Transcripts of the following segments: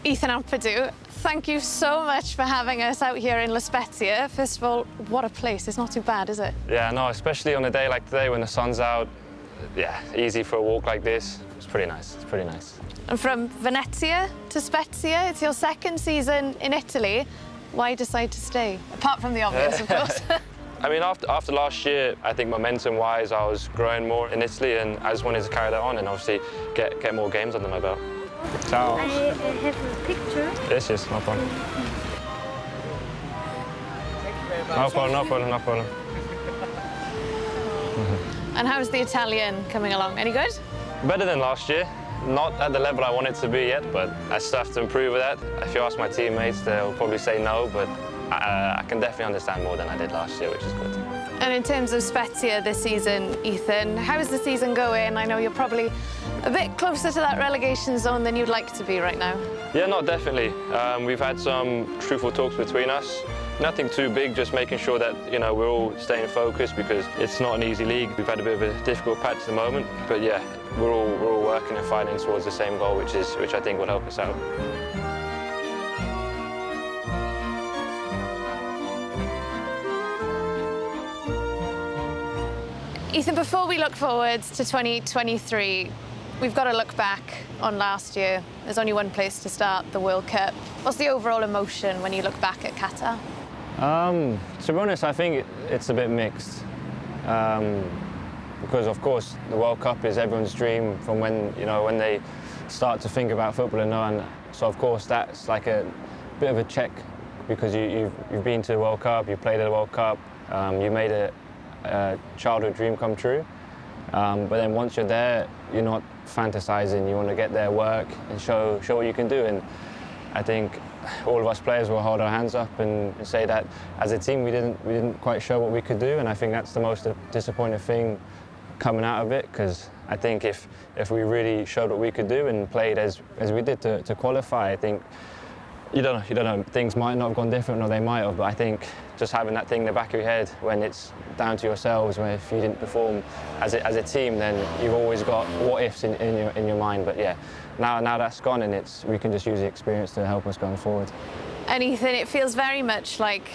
Ethan Ampadu, thank you so much for having us out here in Spezia. First of all, what a place. It's not too bad, is it? Yeah, no, especially on a day like today when the sun's out. Yeah, easy for a walk like this. It's pretty nice. It's pretty nice. And from Venezia to Spezia, it's your second season in Italy. Why decide to stay? Apart from the obvious, of course. I mean, after last year, I think momentum-wise, I was growing more in Italy, and I just wanted to carry that on and obviously get more games under my belt. Ciao. I have a picture. Yes, no problem. No problem. And how's the Italian coming along? Any good? Better than last year. Not at the level I want it to be yet, but I still have to improve with that. If you ask my teammates, they'll probably say no, but I can definitely understand more than I did last year, which is good. And in terms of Spezia this season, Ethan, how's the season going? I know you're probably a bit closer to that relegation zone than you'd like to be right now. Yeah, no, definitely. We've had some truthful talks between us. Nothing too big, just making sure that, you know, we're all staying focused because it's not an easy league. We've had a bit of a difficult patch at the moment, but yeah, we're all working and fighting towards the same goal, which I think will help us out. Ethan, before we look forwards to 2023, we've got to look back on last year. There's only one place to start, the World Cup. What's the overall emotion when you look back at Qatar? To be honest, I think it's a bit mixed. Because of course the World Cup is everyone's dream from when they start to think about football and so of course that's like a bit of a check because you've been to the World Cup, you played at the World Cup, you made a childhood dream come true. But then once you're there, you're not fantasizing. You want to get there, work, and show what you can do. And I think all of us players will hold our hands up and say that as a team we didn't quite show what we could do. And I think that's the most disappointing thing coming out of it, because I think if we really showed what we could do and played as we did to qualify, I think you don't know, things might not have gone different or they might have, but I think just having that thing in the back of your head when it's down to yourselves, when if you didn't perform as a team, then you've always got what ifs in your mind. But yeah, now that's gone and we can just use the experience to help us going forward. And Ethan, it feels very much like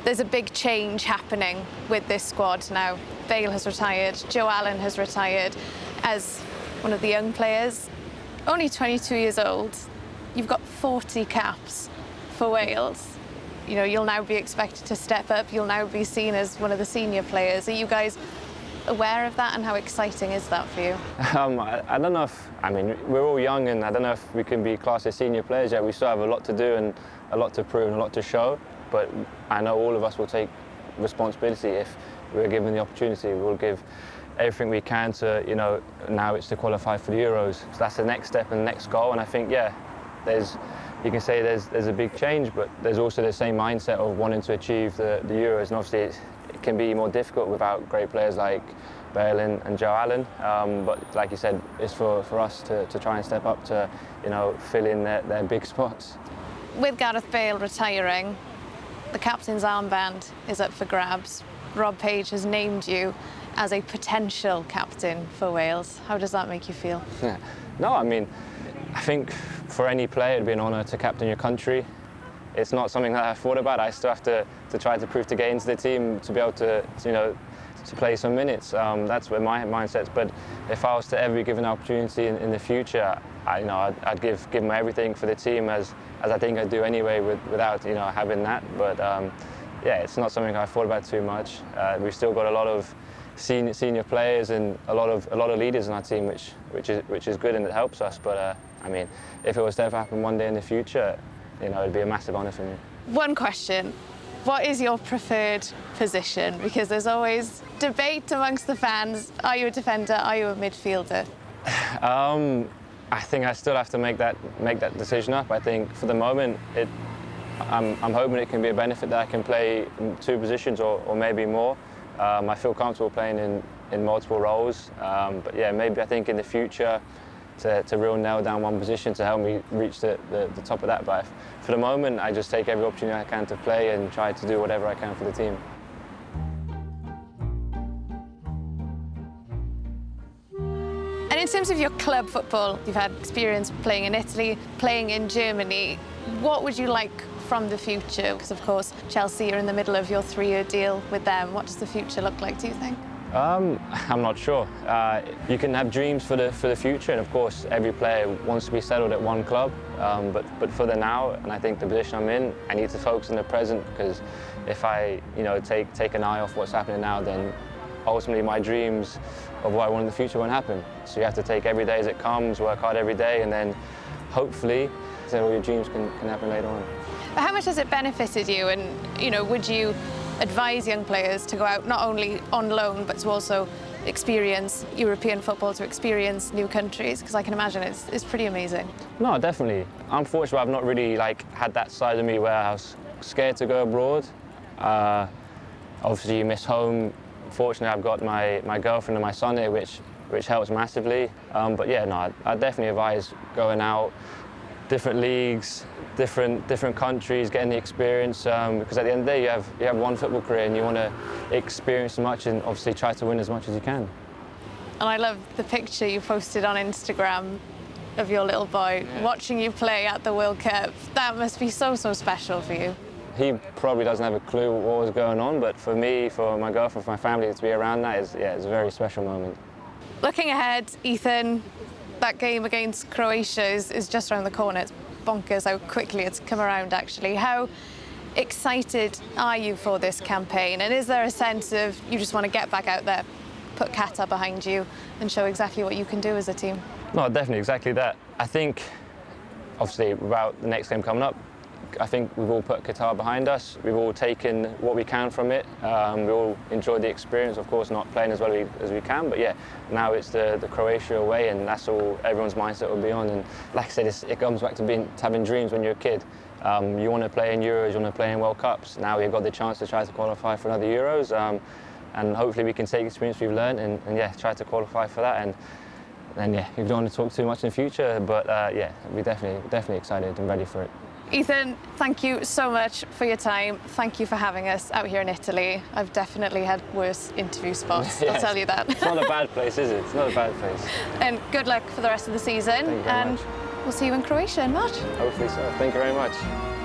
there's a big change happening with this squad now. Bale has retired, Joe Allen has retired as one of the young players. Only 22 years old. You've got 40 caps for Wales. You know, you'll now be expected to step up. You'll now be seen as one of the senior players. Are you guys aware of that, and how exciting is that for you? I don't know we're all young, and I don't know if we can be classed as senior players yet. We still have a lot to do and a lot to prove and a lot to show. But I know all of us will take responsibility if we're given the opportunity. We'll give everything we can to, now it's to qualify for the Euros. So that's the next step and the next goal. And I think, yeah, you can say there's a big change, but there's also the same mindset of wanting to achieve the Euros. And obviously it can be more difficult without great players like Bale and Joe Allen. But like you said, it's for us to try and step up to, fill in their big spots. With Gareth Bale retiring, the captain's armband is up for grabs. Rob Page has named you as a potential captain for Wales. How does that make you feel? Yeah. No, I think for any player it'd be an honour to captain your country. It's not something that I've thought about. I still have to try to prove to get into the team to be able to play some minutes. That's where my mindset's. But if I was to ever be given an opportunity in the future, I'd give my everything for the team as I think I do anyway, without having that. But yeah, it's not something I've thought about too much. We've still got a lot of senior players and a lot of leaders in our team, which is good and it helps us. But if it was to ever happen one day in the future, it'd be a massive honour for me. One question. What is your preferred position? Because there's always debate amongst the fans. Are you a defender? Are you a midfielder? I think I still have to make that decision up. I think for the moment, I'm hoping it can be a benefit that I can play in two positions or maybe more. I feel comfortable playing in multiple roles. But yeah, maybe I think in the future to real nail down one position to help me reach the top of that. But for the moment, I just take every opportunity I can to play and try to do whatever I can for the team. And In terms of your club football, you've had experience playing in Italy, playing in Germany. What would you like from the future? Because of course, Chelsea are in the middle of your 3-year deal with them. What does the future look like, do you think? I'm not sure. You can have dreams for the future, and of course every player wants to be settled at one club. But for the now, and I think the position I'm in, I need to focus on the present, because if I take an eye off what's happening now, then ultimately my dreams of what I want in the future won't happen. So you have to take every day as it comes, work hard every day, and then hopefully all your dreams can happen later on. But how much has it benefited you, and would you advise young players to go out not only on loan but to also experience European football, to experience new countries? Because I can imagine it's pretty amazing. No, definitely. Unfortunately, I've not really had that side of me where I was scared to go abroad. Obviously, you miss home. Fortunately, I've got my girlfriend and my son here, which helps massively. But yeah, no, I definitely advise going out, different leagues, different countries, getting the experience, because at the end of the day you have one football career and you want to experience as much and obviously try to win as much as you can. And I love the picture you posted on Instagram of your little boy watching you play at the World Cup. That must be so special for you. He probably doesn't have a clue what was going on, but for me, for my girlfriend, for my family to be around that it's a very special moment. Looking ahead, Ethan, that game against Croatia is just around the corner. It's bonkers how quickly it's come around, actually. How excited are you for this campaign? And is there a sense of you just want to get back out there, put Qatar behind you and show exactly what you can do as a team? No, definitely, exactly that. I think, obviously, about the next game coming up, I think we've all put Qatar behind us. We've all taken what we can from it. We all enjoyed the experience, of course, not playing as well as we can. But yeah, now it's the Croatia away, and that's all everyone's mindset will be on. And like I said, it comes back to having dreams when you're a kid. You want to play in Euros, you want to play in World Cups. Now we've got the chance to try to qualify for another Euros, and hopefully we can take the experience we've learned and yeah, try to qualify for that. And yeah, we don't want to talk too much in the future, but yeah, we're definitely excited and ready for it. Ethan, thank you so much for your time. Thank you for having us out here in Italy. I've definitely had worse interview spots, I'll tell you that. It's not a bad place, is it? It's not a bad place. And good luck for the rest of the season. Thank you very much. We'll see you in Croatia in March. Hopefully so. Thank you very much.